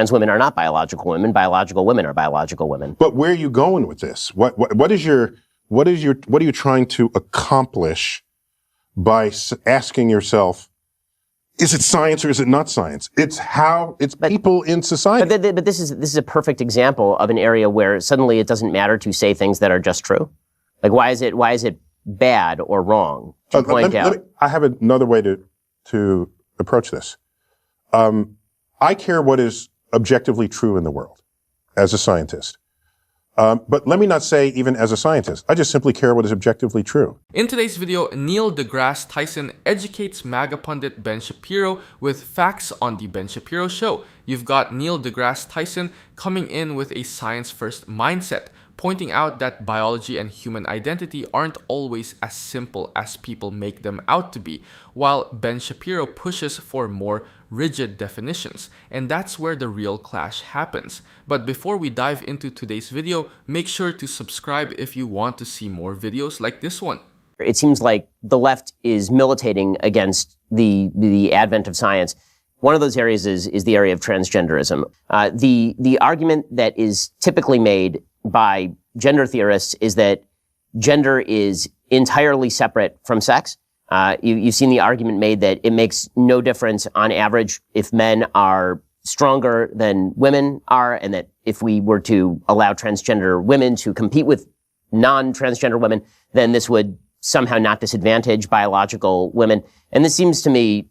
Trans women are not biological women. Biological women are biological women. But where are you going with this? What are you trying to accomplish by asking yourself, is it science or is it not science? It's people in society. But this is a perfect example of an area where suddenly it doesn't matter to say things that are just true. Like, why is it bad or wrong to point out? I have another way to approach this. I care what is objectively true in the world as a scientist. But let me not say even as a scientist. I just simply care what is objectively true. In today's video, Neil deGrasse Tyson educates MAGA pundit Ben Shapiro with facts on the Ben Shapiro Show. You've got Neil deGrasse Tyson coming in with a science-first mindset, pointing out that biology and human identity aren't always as simple as people make them out to be, while Ben Shapiro pushes for more rigid definitions, and that's where the real clash happens. But before we dive into today's video, make sure to subscribe if you want to see more videos like this one. It seems like the left is militating against the advent of science. One of those areas is the area of transgenderism. The argument that is typically made by gender theorists is that gender is entirely separate from sex. You've seen the argument made that it makes no difference on average if men are stronger than women are, and that if we were to allow transgender women to compete with non-transgender women, then this would somehow not disadvantage biological women. And this seems to me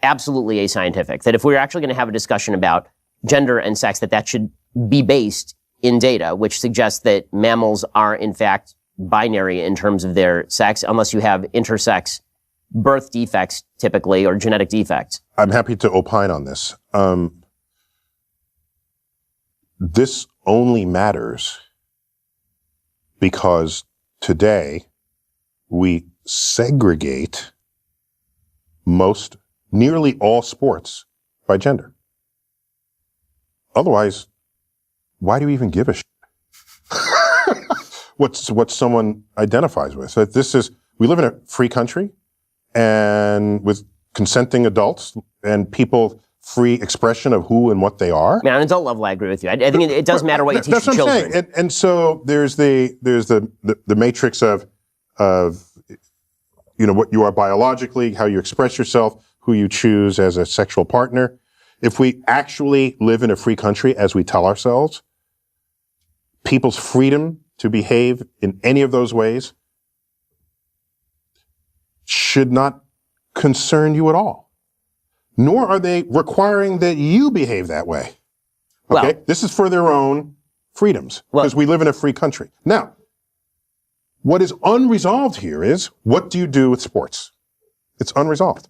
absolutely ascientific, that if we're actually going to have a discussion about gender and sex, that should be based in data, which suggests that mammals are in fact binary in terms of their sex, unless you have intersex birth defects typically, or genetic defects. I'm happy to opine on this. This only matters because today we segregate nearly all sports by gender. Otherwise, why do you even give a shit what someone identifies with? So we live in a free country, and with consenting adults and people free expression of who and what they are. Man, on adult level, I agree with you. I think it does matter what you teach your children. Saying. And so there's the matrix of what you are biologically, how you express yourself, who you choose as a sexual partner. If we actually live in a free country, as we tell ourselves, people's freedom to behave in any of those ways should not concern you at all. Nor are they requiring that you behave that way. Okay? This is for their own freedoms, because we live in a free country. Now, what is unresolved here is, what do you do with sports? It's unresolved.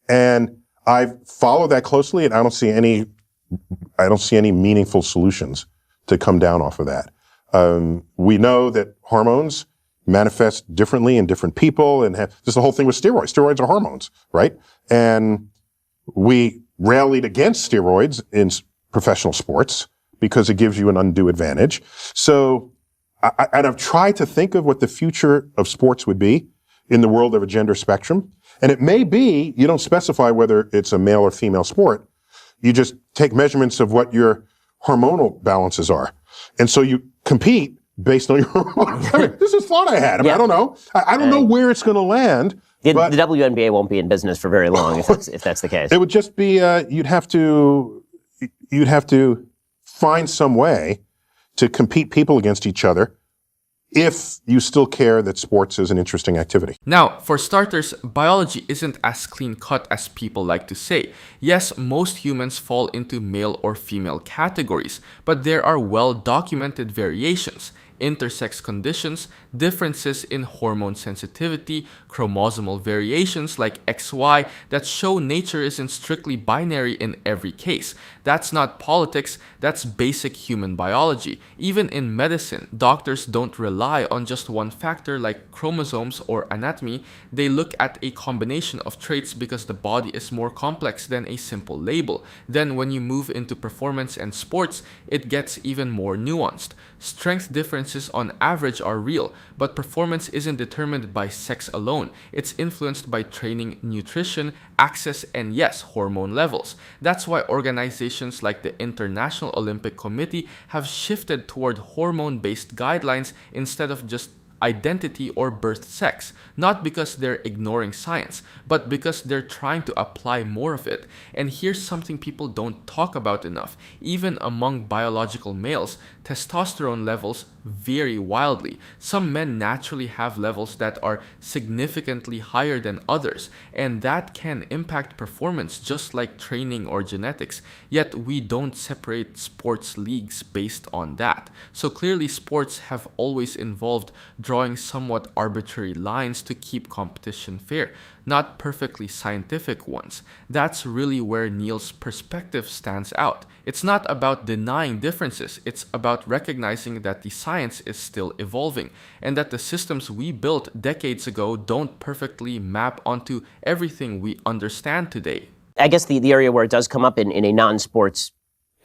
And I've followed that closely, and I don't see any meaningful solutions to come down off of that. We know that hormones manifest differently in different people, and just the whole thing with steroids. Steroids are hormones, right? And we rallied against steroids in professional sports because it gives you an undue advantage. So, I've tried to think of what the future of sports would be in the world of a gender spectrum. And it may be, you don't specify whether it's a male or female sport. You just take measurements of what your hormonal balances are. And so you compete based on your hormones. I mean, this is thought I had. I mean, I don't know. I don't know where it's going to land. The WNBA won't be in business for very long if that's the case. It would just be, you'd have to find some way to compete people against each other if you still care that sports is an interesting activity. Now, for starters, biology isn't as clean-cut as people like to say. Yes, most humans fall into male or female categories, but there are well-documented variations. Intersex conditions, differences in hormone sensitivity, chromosomal variations like XY that show nature isn't strictly binary in every case. That's not politics, that's basic human biology. Even in medicine, doctors don't rely on just one factor like chromosomes or anatomy. They look at a combination of traits because the body is more complex than a simple label. Then when you move into performance and sports, it gets even more nuanced. Strength differences differences on average are real, but performance isn't determined by sex alone. It's influenced by training, nutrition, access, and yes, hormone levels. That's why organizations like the International Olympic Committee have shifted toward hormone-based guidelines instead of just identity or birth sex, not because they're ignoring science, but because they're trying to apply more of it. And here's something people don't talk about enough. Even among biological males, testosterone levels vary wildly. Some men naturally have levels that are significantly higher than others, and that can impact performance just like training or genetics. Yet we don't separate sports leagues based on that. So clearly sports have always involved drawing somewhat arbitrary lines to keep competition fair, not perfectly scientific ones. That's really where Neil's perspective stands out. It's not about denying differences, it's about recognizing that the science is still evolving, and that the systems we built decades ago don't perfectly map onto everything we understand today. I guess the area where it does come up in a non-sports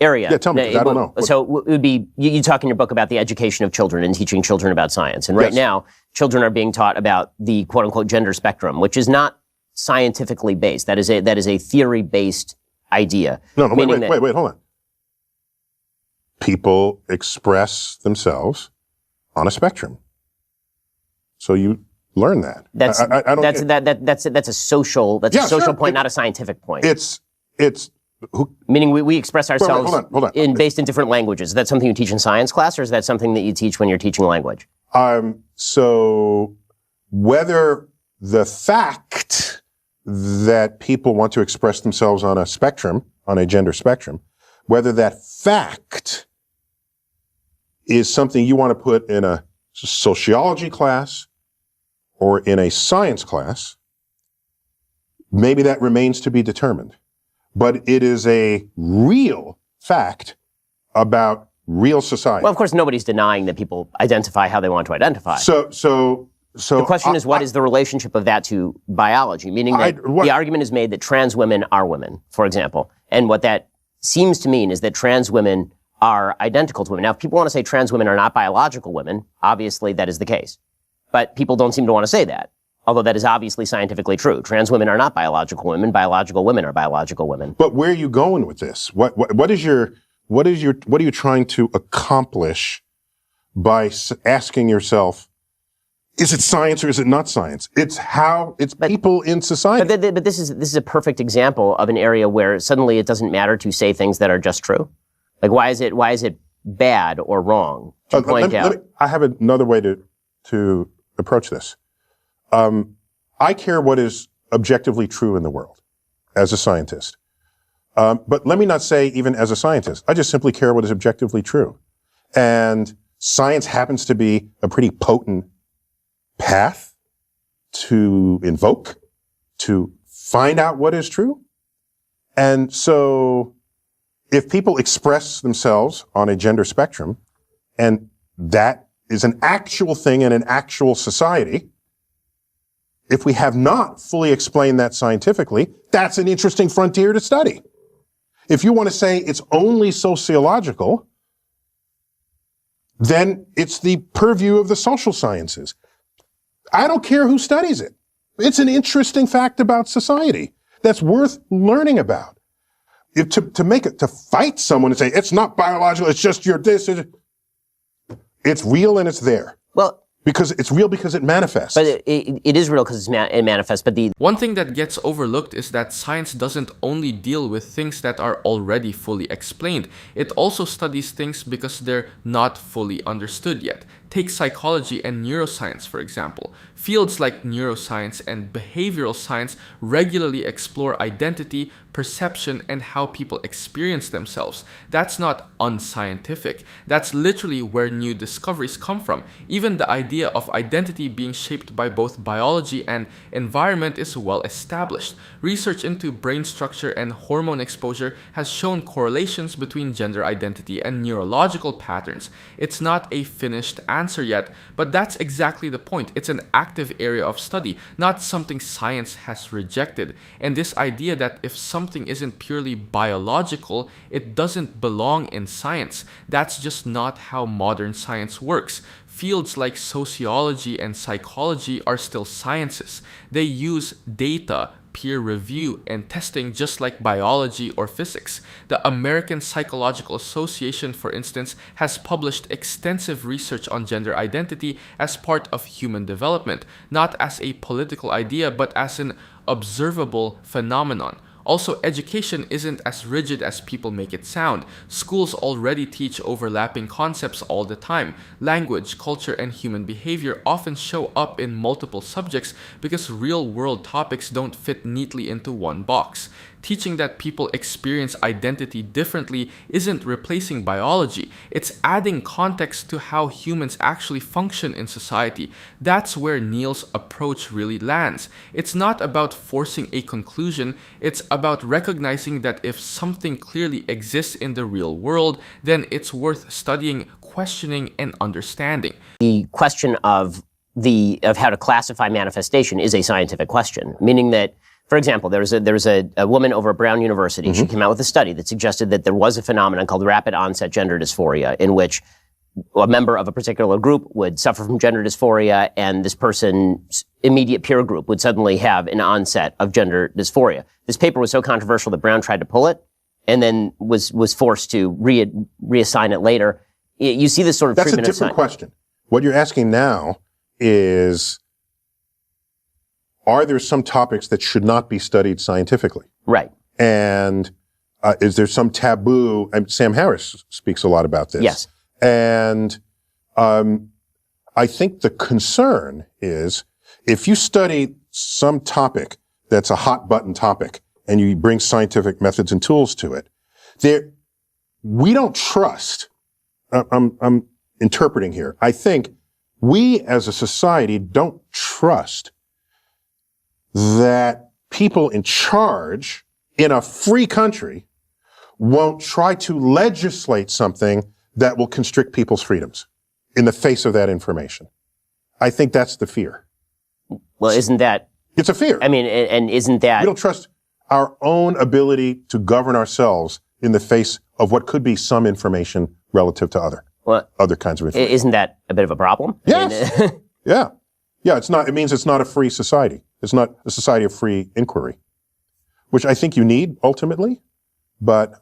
area. Yeah, tell me, I don't know. So it would be, you talk in your book about the education of children and teaching children about science. And right now, children are being taught about the quote-unquote gender spectrum, which is not scientifically based. That is a theory-based idea. No, wait, hold on. People express themselves on a spectrum. So you learn that. That's a social point, not a scientific point. Meaning we express ourselves hold on. based in different languages. Is that something you teach in science class, or is that something that you teach when you're teaching language? So whether the fact that people want to express themselves on a spectrum, on a gender spectrum, whether that fact is something you want to put in a sociology class or in a science class, maybe that remains to be determined. But it is a real fact about real society. Well, of course, nobody's denying that people identify how they want to identify. So the question is, what is the relationship of that to biology? Meaning that the argument is made that trans women are women, for example. And what that seems to mean is that trans women are identical to women. Now, if people want to say trans women are not biological women, obviously that is the case. But people don't seem to want to say that. Although that is obviously scientifically true. Trans women are not biological women. Biological women are biological women. But where are you going with this? What are you trying to accomplish by asking yourself, is it science or is it not science? It's people in society. But this is a perfect example of an area where suddenly it doesn't matter to say things that are just true. Like why is it bad or wrong to point out? I have another way to approach this. I care what is objectively true in the world as a scientist. But let me not say even as a scientist. I just simply care what is objectively true. And science happens to be a pretty potent path to invoke, to find out what is true. And so if people express themselves on a gender spectrum, and that is an actual thing in an actual society, if we have not fully explained that scientifically, that's an interesting frontier to study. If you want to say it's only sociological, then it's the purview of the social sciences. I don't care who studies it. It's an interesting fact about society that's worth learning about. To fight someone and say, it's not biological, it's just it's real and it's there. Well, because it's real because it manifests. But it is real because it manifests. But one thing that gets overlooked is that science doesn't only deal with things that are already fully explained. It also studies things because they're not fully understood yet. Take psychology and neuroscience, for example. Fields like neuroscience and behavioral science regularly explore identity, perception, and how people experience themselves. That's not unscientific. That's literally where new discoveries come from. Even the idea of identity being shaped by both biology and environment is well established. Research into brain structure and hormone exposure has shown correlations between gender identity and neurological patterns. It's not a finished answer yet, but that's exactly the point. It's an active area of study, not something science has rejected. And this idea that if something isn't purely biological, it doesn't belong in science, that's just not how modern science works. Fields like sociology and psychology are still sciences. They use data, peer review, and testing just like biology or physics. The American Psychological Association, for instance, has published extensive research on gender identity as part of human development, not as a political idea, but as an observable phenomenon. Also, education isn't as rigid as people make it sound. Schools already teach overlapping concepts all the time. Language, culture, and human behavior often show up in multiple subjects because real-world topics don't fit neatly into one box. Teaching that people experience identity differently isn't replacing biology. It's adding context to how humans actually function in society. That's where Neil's approach really lands. It's not about forcing a conclusion, it's about recognizing that if something clearly exists in the real world, then it's worth studying, questioning, and understanding. The question of how to classify manifestation is a scientific question, meaning that, for example, there was a woman over at Brown University. She came out with a study that suggested that there was a phenomenon called rapid onset gender dysphoria, in which a member of a particular group would suffer from gender dysphoria, and this person's immediate peer group would suddenly have an onset of gender dysphoria. This paper was so controversial that Brown tried to pull it, and then was forced to reassign it later. You see this sort of treatment. That's a different question. What you're asking now is, are there some topics that should not be studied scientifically? Right. And is there some taboo? And Sam Harris speaks a lot about this. Yes. And I think the concern is, if you study some topic that's a hot button topic and you bring scientific methods and tools to it, we don't trust. I'm interpreting here. I think we as a society don't trust that people in charge in a free country won't try to legislate something that will constrict people's freedoms in the face of that information. I think that's the fear. Well, isn't that... It's a fear. I mean, and isn't that... We don't trust our own ability to govern ourselves in the face of what could be some information relative to other kinds of information. Isn't that a bit of a problem? Yes. Yeah. Yeah, it means it's not a free society. It's not a society of free inquiry, which I think you need ultimately. But,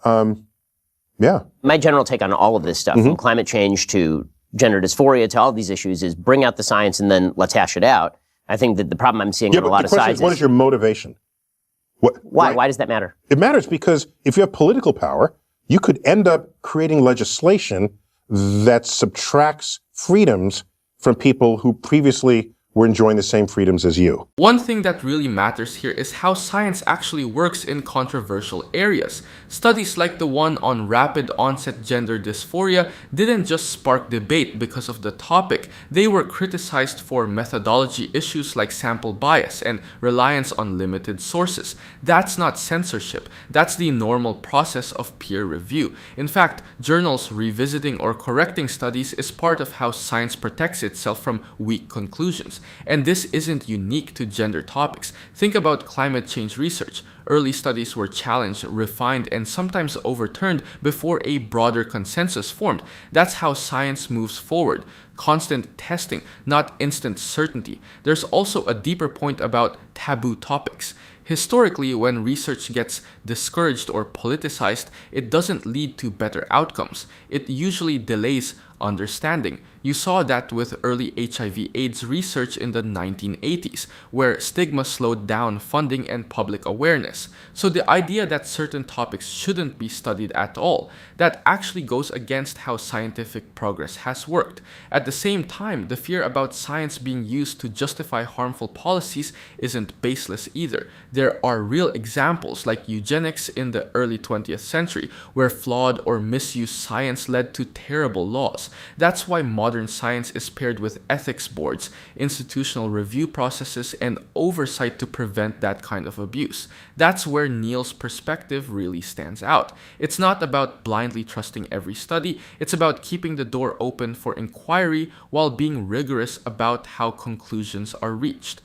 yeah. My general take on all of this stuff, from climate change to gender dysphoria to all of these issues, is bring out the science and then let's hash it out. I think that the problem I'm seeing on a lot of sides is... What is your motivation? Why? Why does that matter? It matters because if you have political power, you could end up creating legislation that subtracts freedoms from people who previously were enjoying the same freedoms as you. One thing that really matters here is how science actually works in controversial areas. Studies like the one on rapid onset gender dysphoria didn't just spark debate because of the topic. They were criticized for methodology issues like sample bias and reliance on limited sources. That's not censorship. That's the normal process of peer review. In fact, journals revisiting or correcting studies is part of how science protects itself from weak conclusions. And this isn't unique to gender topics. Think about climate change research. Early studies were challenged, refined, and sometimes overturned before a broader consensus formed. That's how science moves forward. Constant testing, not instant certainty. There's also a deeper point about taboo topics. Historically, when research gets discouraged or politicized, it doesn't lead to better outcomes. It usually delays understanding. You saw that with early HIV/AIDS research in the 1980s, where stigma slowed down funding and public awareness. So the idea that certain topics shouldn't be studied at all, that actually goes against how scientific progress has worked. At the same time, the fear about science being used to justify harmful policies isn't baseless either. There are real examples like eugenics in the early 20th century, where flawed or misused science led to terrible laws. laws. That's why modern science is paired with ethics boards, institutional review processes, and oversight to prevent that kind of abuse. That's where Neil's perspective really stands out. It's not about blindly trusting every study, it's about keeping the door open for inquiry while being rigorous about how conclusions are reached.